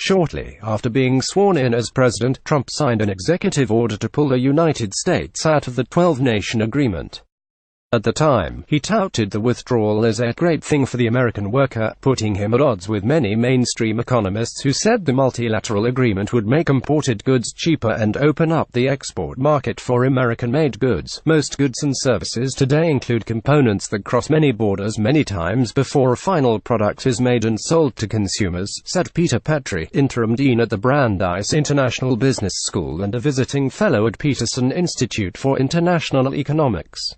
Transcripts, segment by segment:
Shortly after being sworn in as president, Trump signed an executive order to pull the United States out of the 12-nation agreement. At the time, he touted the withdrawal as a great thing for the American worker, putting him at odds with many mainstream economists who said the multilateral agreement would make imported goods cheaper and open up the export market for American-made goods. Most goods and services today include components that cross many borders many times before a final product is made and sold to consumers, said Peter Petrie, interim dean at the Brandeis International Business School and a visiting fellow at Peterson Institute for International Economics.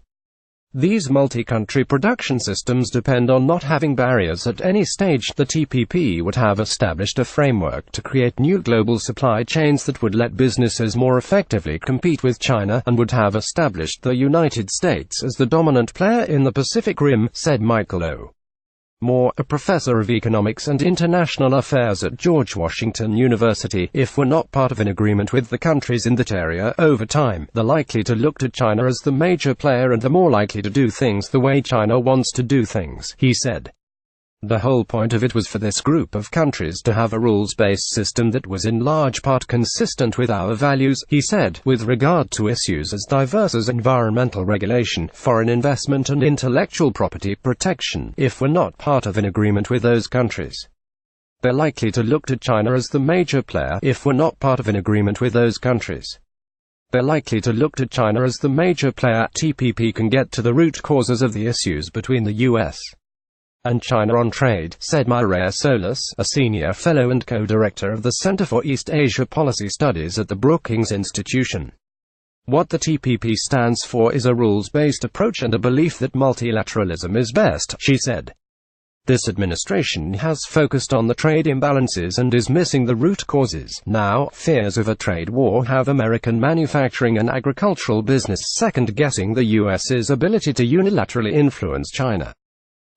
These multi-country production systems depend on not having barriers at any stage. The TPP would have established a framework to create new global supply chains that would let businesses more effectively compete with China, and would have established the United States as the dominant player in the Pacific Rim, said Michael O. Moore, a professor of economics and international affairs at George Washington University. If we're not part of an agreement with the countries in that area, over time, they're likely to look to China as the major player and they're more likely to do things the way China wants to do things, he said. The whole point of it was for this group of countries to have a rules-based system that was in large part consistent with our values, he said, with regard to issues as diverse as environmental regulation, foreign investment and intellectual property protection. If we're not part of an agreement with those countries, they're likely to look to China as the major player. If we're not part of an agreement with those countries, they're likely to look to China as the major player. TPP can get to the root causes of the issues between the U.S. and China on trade, said Mireya Solis, a senior fellow and co-director of the Center for East Asia Policy Studies at the Brookings Institution. What the TPP stands for is a rules-based approach and a belief that multilateralism is best, she said. This administration has focused on the trade imbalances and is missing the root causes. Now, fears of a trade war have American manufacturing and agricultural business second-guessing the U.S.'s ability to unilaterally influence China.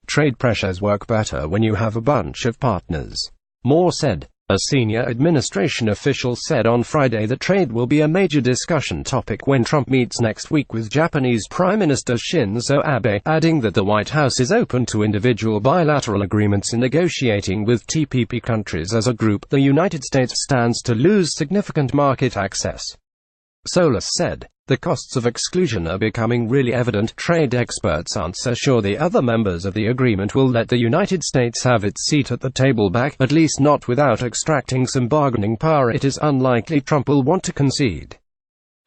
Trade pressures work better when you have a bunch of partners, Moore said. A senior administration official said on Friday that trade will be a major discussion topic when Trump meets next week with Japanese Prime Minister Shinzo Abe, adding that the White House is open to individual bilateral agreements in negotiating with TPP countries as a group. The United States stands to lose significant market access, Solis said. The costs of exclusion are becoming really evident. Trade experts aren't so sure the other members of the agreement will let the United States have its seat at the table back, at least not without extracting some bargaining power. It is unlikely Trump will want to concede.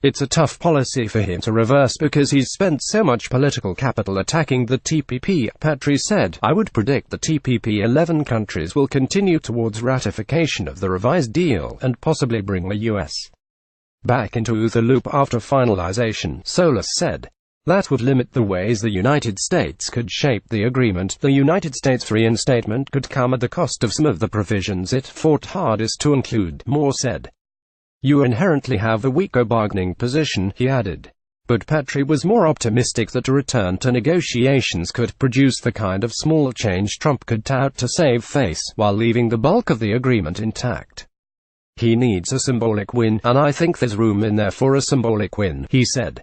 It's a tough policy for him to reverse because he's spent so much political capital attacking the TPP, Petrie said. I would predict the TPP 11 countries will continue towards ratification of the revised deal, and possibly bring the U.S. back into the loop after finalization, Solis said. That would limit the ways the United States could shape the agreement. The United States reinstatement could come at the cost of some of the provisions it fought hardest to include, Moore said. You inherently have a weaker bargaining position, he added. But Petrie was more optimistic that a return to negotiations could produce the kind of small change Trump could tout to save face, while leaving the bulk of the agreement intact. He needs a symbolic win, and I think there's room in there for a symbolic win, he said.